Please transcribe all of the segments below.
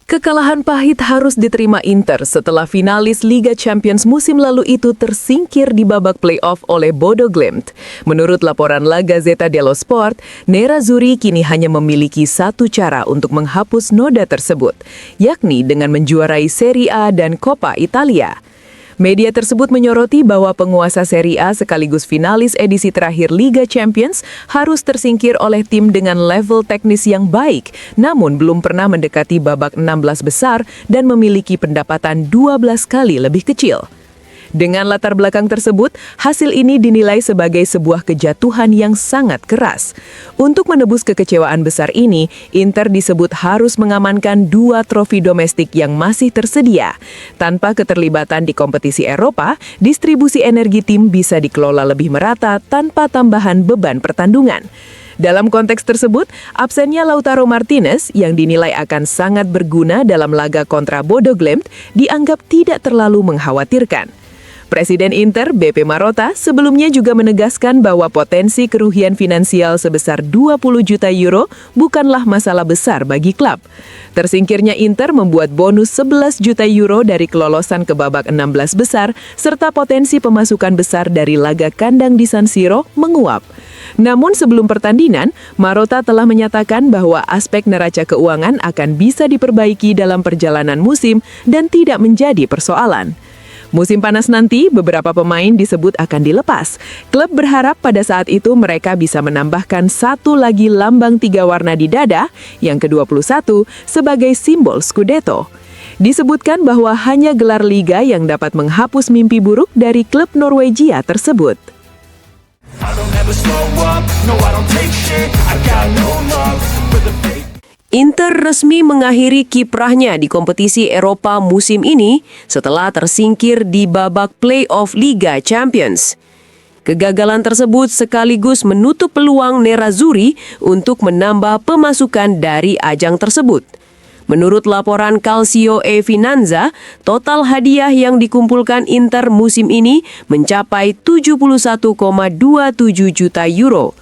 Kekalahan pahit harus diterima Inter setelah finalis Liga Champions musim lalu itu tersingkir di babak playoff oleh Bodo Glimt. Menurut laporan La Gazzetta dello Sport, Nerazzurri kini hanya memiliki satu cara untuk menghapus noda tersebut, yakni dengan menjuarai Serie A dan Coppa Italia. Media tersebut menyoroti bahwa penguasa Serie A sekaligus finalis edisi terakhir Liga Champions harus tersingkir oleh tim dengan level teknis yang baik, namun belum pernah mendekati babak 16 besar dan memiliki pendapatan 12 kali lebih kecil. Dengan latar belakang tersebut, hasil ini dinilai sebagai sebuah kejatuhan yang sangat keras. Untuk menebus kekecewaan besar ini, Inter disebut harus mengamankan 2 trofi domestik yang masih tersedia. Tanpa keterlibatan di kompetisi Eropa, distribusi energi tim bisa dikelola lebih merata tanpa tambahan beban pertandungan. Dalam konteks tersebut, absennya Lautaro Martinez yang dinilai akan sangat berguna dalam laga kontra Bodo Glimt dianggap tidak terlalu mengkhawatirkan. Presiden Inter, BP Marotta, sebelumnya juga menegaskan bahwa potensi kerugian finansial sebesar 20 juta euro bukanlah masalah besar bagi klub. Tersingkirnya Inter membuat bonus 11 juta euro dari kelolosan ke babak 16 besar, serta potensi pemasukan besar dari laga kandang di San Siro menguap. Namun sebelum pertandingan, Marotta telah menyatakan bahwa aspek neraca keuangan akan bisa diperbaiki dalam perjalanan musim dan tidak menjadi persoalan. Musim panas nanti, beberapa pemain disebut akan dilepas. Klub berharap pada saat itu mereka bisa menambahkan satu lagi lambang 3 warna di dada, yang ke-21, sebagai simbol Scudetto. Disebutkan bahwa hanya gelar liga yang dapat menghapus mimpi buruk dari klub Norwegia tersebut. Inter resmi mengakhiri kiprahnya di kompetisi Eropa musim ini setelah tersingkir di babak playoff Liga Champions. Kegagalan tersebut sekaligus menutup peluang Nerazzurri untuk menambah pemasukan dari ajang tersebut. Menurut laporan Calcio e Finanza, total hadiah yang dikumpulkan Inter musim ini mencapai 71,27 juta euro.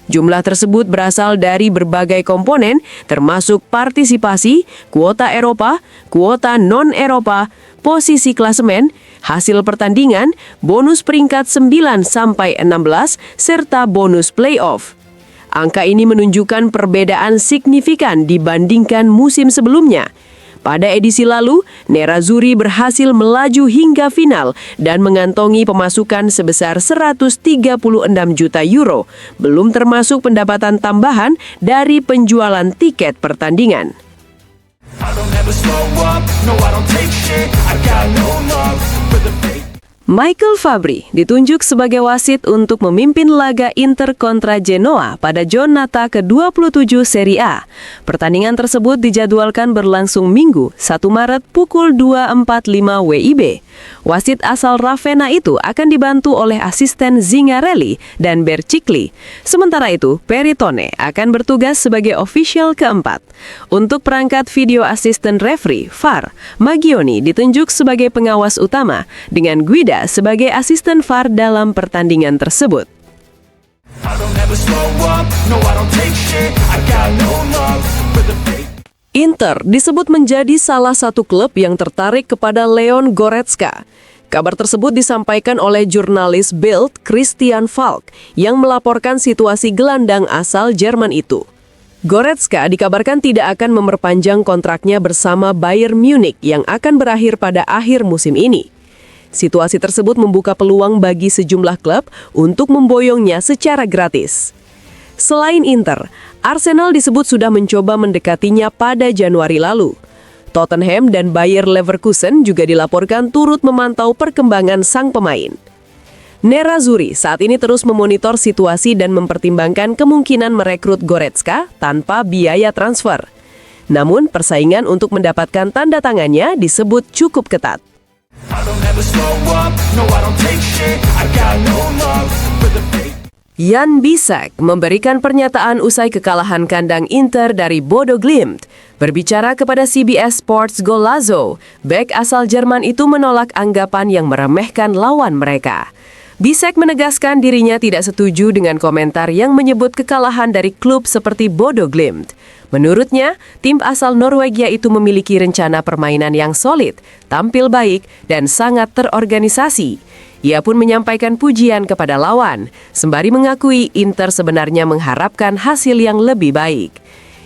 Jumlah tersebut berasal dari berbagai komponen, termasuk partisipasi, kuota Eropa, kuota non-Eropa, posisi klasemen, hasil pertandingan, bonus peringkat 9-16, serta bonus playoff. Angka ini menunjukkan perbedaan signifikan dibandingkan musim sebelumnya. Pada edisi lalu, Nerazzurri berhasil melaju hingga final dan mengantongi pemasukan sebesar 136 juta euro, belum termasuk pendapatan tambahan dari penjualan tiket pertandingan. Michael Fabbri ditunjuk sebagai wasit untuk memimpin laga Inter kontra Genoa pada Giornata ke-27 Serie A. Pertandingan tersebut dijadwalkan berlangsung Minggu, 1 Maret pukul 2.45 WIB. Wasit asal Ravenna itu akan dibantu oleh asisten Zingarelli dan Bercikli. Sementara itu, Peritone akan bertugas sebagai official keempat. Untuk perangkat video assistant referee, VAR, Magioni ditunjuk sebagai pengawas utama, dengan Guida sebagai asisten VAR dalam pertandingan tersebut. Inter disebut menjadi salah satu klub yang tertarik kepada Leon Goretzka. Kabar tersebut disampaikan oleh jurnalis Bild Christian Falk yang melaporkan situasi gelandang asal Jerman itu. Goretzka dikabarkan tidak akan memperpanjang kontraknya bersama Bayern Munich yang akan berakhir pada akhir musim ini. Situasi tersebut membuka peluang bagi sejumlah klub untuk memboyongnya secara gratis. Selain Inter, Arsenal disebut sudah mencoba mendekatinya pada Januari lalu. Tottenham dan Bayer Leverkusen juga dilaporkan turut memantau perkembangan sang pemain. Nerazzurri saat ini terus memonitor situasi dan mempertimbangkan kemungkinan merekrut Goretzka tanpa biaya transfer. Namun, persaingan untuk mendapatkan tanda tangannya disebut cukup ketat. Jan Bisek memberikan pernyataan usai kekalahan kandang Inter dari Bodo Glimt. Berbicara kepada CBS Sports Golazo, bek asal Jerman itu menolak anggapan yang meremehkan lawan mereka. Bisek menegaskan dirinya tidak setuju dengan komentar yang menyebut kekalahan dari klub seperti Bodo Glimt. Menurutnya, tim asal Norwegia itu memiliki rencana permainan yang solid, tampil baik, dan sangat terorganisasi. Ia pun menyampaikan pujian kepada lawan, sembari mengakui Inter sebenarnya mengharapkan hasil yang lebih baik.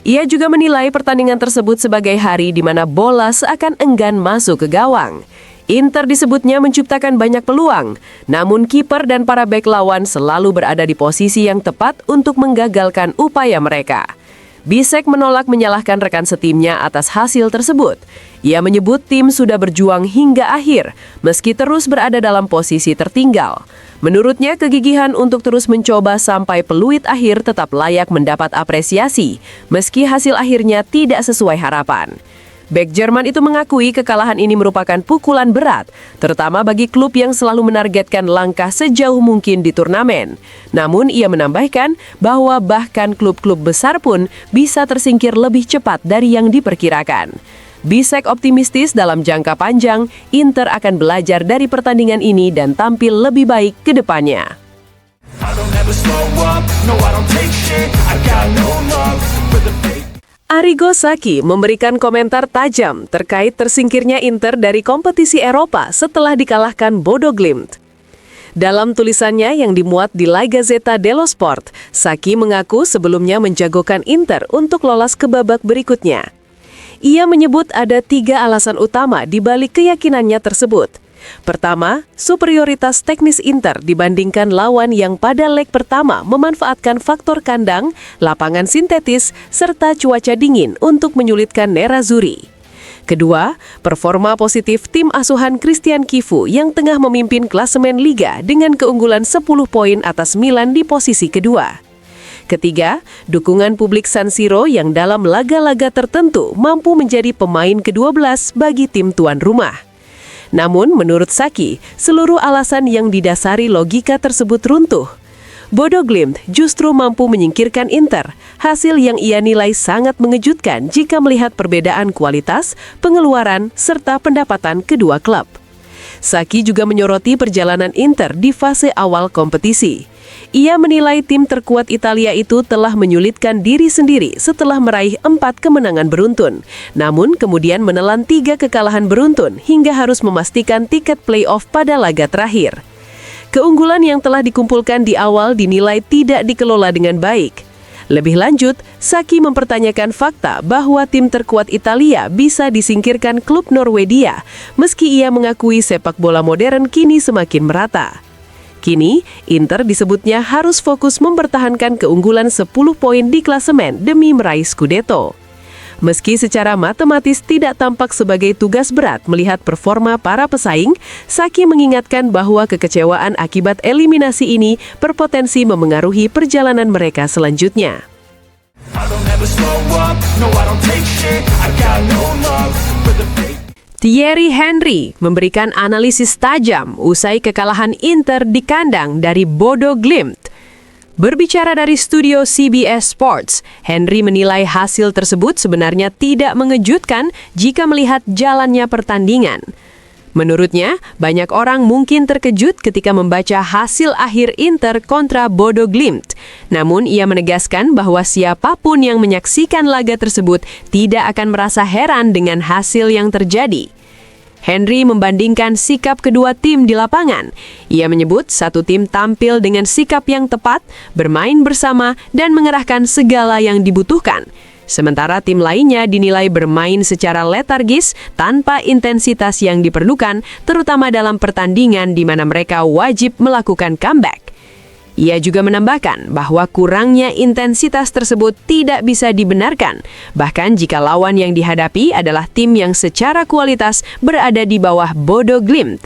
Ia juga menilai pertandingan tersebut sebagai hari di mana bola seakan enggan masuk ke gawang. Inter disebutnya menciptakan banyak peluang, namun kiper dan para bek lawan selalu berada di posisi yang tepat untuk menggagalkan upaya mereka. Bisek menolak menyalahkan rekan setimnya atas hasil tersebut. Ia menyebut tim sudah berjuang hingga akhir, meski terus berada dalam posisi tertinggal. Menurutnya, kegigihan untuk terus mencoba sampai peluit akhir tetap layak mendapat apresiasi, meski hasil akhirnya tidak sesuai harapan. Bek Jerman itu mengakui kekalahan ini merupakan pukulan berat, terutama bagi klub yang selalu menargetkan langkah sejauh mungkin di turnamen. Namun ia menambahkan bahwa bahkan klub-klub besar pun bisa tersingkir lebih cepat dari yang diperkirakan. Bisek optimistis dalam jangka panjang, Inter akan belajar dari pertandingan ini dan tampil lebih baik ke depannya. Arrigo Sacchi memberikan komentar tajam terkait tersingkirnya Inter dari kompetisi Eropa setelah dikalahkan Bodo Glimt. Dalam tulisannya yang dimuat di La Gazzetta dello Sport, Sacchi mengaku sebelumnya menjagokan Inter untuk lolos ke babak berikutnya. Ia menyebut ada 3 alasan utama di balik keyakinannya tersebut. Pertama, superioritas teknis Inter dibandingkan lawan yang pada leg pertama memanfaatkan faktor kandang, lapangan sintetis, serta cuaca dingin untuk menyulitkan Nerazzurri. Kedua, performa positif tim asuhan Christian Chivu yang tengah memimpin klasemen Liga dengan keunggulan 10 poin atas Milan di posisi kedua. Ketiga, dukungan publik San Siro yang dalam laga-laga tertentu mampu menjadi pemain ke-12 bagi tim tuan rumah. Namun, menurut Sacchi, seluruh alasan yang didasari logika tersebut runtuh. Bodo Glimt justru mampu menyingkirkan Inter, hasil yang ia nilai sangat mengejutkan jika melihat perbedaan kualitas, pengeluaran, serta pendapatan kedua klub. Sacchi juga menyoroti perjalanan Inter di fase awal kompetisi. Ia menilai tim terkuat Italia itu telah menyulitkan diri sendiri setelah meraih 4 kemenangan beruntun, namun kemudian menelan 3 kekalahan beruntun hingga harus memastikan tiket playoff pada laga terakhir. Keunggulan yang telah dikumpulkan di awal dinilai tidak dikelola dengan baik. Lebih lanjut, Sacchi mempertanyakan fakta bahwa tim terkuat Italia bisa disingkirkan klub Norwegia, meski ia mengakui sepak bola modern kini semakin merata. Kini, Inter disebutnya harus fokus mempertahankan keunggulan 10 poin di klasemen demi meraih Scudetto. Meski secara matematis tidak tampak sebagai tugas berat melihat performa para pesaing, Sacchi mengingatkan bahwa kekecewaan akibat eliminasi ini berpotensi memengaruhi perjalanan mereka selanjutnya. Thierry Henry memberikan analisis tajam usai kekalahan Inter di kandang dari Bodo Glimt. Berbicara dari studio CBS Sports, Henry menilai hasil tersebut sebenarnya tidak mengejutkan jika melihat jalannya pertandingan. Menurutnya, banyak orang mungkin terkejut ketika membaca hasil akhir Inter kontra Bodo Glimt. Namun, ia menegaskan bahwa siapapun yang menyaksikan laga tersebut tidak akan merasa heran dengan hasil yang terjadi. Henry membandingkan sikap kedua tim di lapangan. Ia menyebut satu tim tampil dengan sikap yang tepat, bermain bersama, dan mengerahkan segala yang dibutuhkan. Sementara tim lainnya dinilai bermain secara letargis tanpa intensitas yang diperlukan, terutama dalam pertandingan di mana mereka wajib melakukan comeback. Ia juga menambahkan bahwa kurangnya intensitas tersebut tidak bisa dibenarkan, bahkan jika lawan yang dihadapi adalah tim yang secara kualitas berada di bawah Bodo Glimt.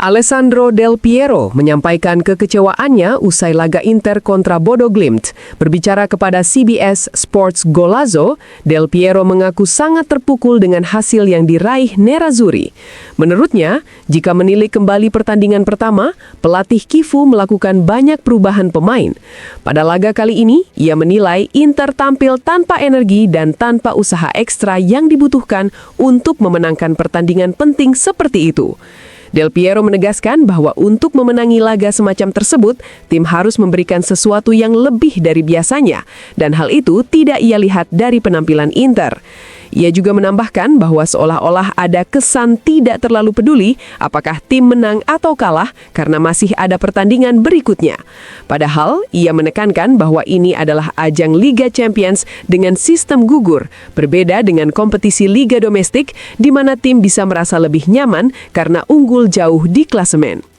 Alessandro Del Piero menyampaikan kekecewaannya usai laga Inter kontra Bodo Glimt. Berbicara kepada CBS Sports Golazo, Del Piero mengaku sangat terpukul dengan hasil yang diraih Nerazzurri. Menurutnya, jika menilik kembali pertandingan pertama, pelatih Kifu melakukan banyak perubahan pemain. Pada laga kali ini, ia menilai Inter tampil tanpa energi dan tanpa usaha ekstra yang dibutuhkan untuk memenangkan pertandingan penting seperti itu. Del Piero menegaskan bahwa untuk memenangi laga semacam tersebut, tim harus memberikan sesuatu yang lebih dari biasanya, dan hal itu tidak ia lihat dari penampilan Inter. Ia juga menambahkan bahwa seolah-olah ada kesan tidak terlalu peduli apakah tim menang atau kalah karena masih ada pertandingan berikutnya. Padahal, ia menekankan bahwa ini adalah ajang Liga Champions dengan sistem gugur, berbeda dengan kompetisi Liga Domestik di mana tim bisa merasa lebih nyaman karena unggul jauh di klasemen.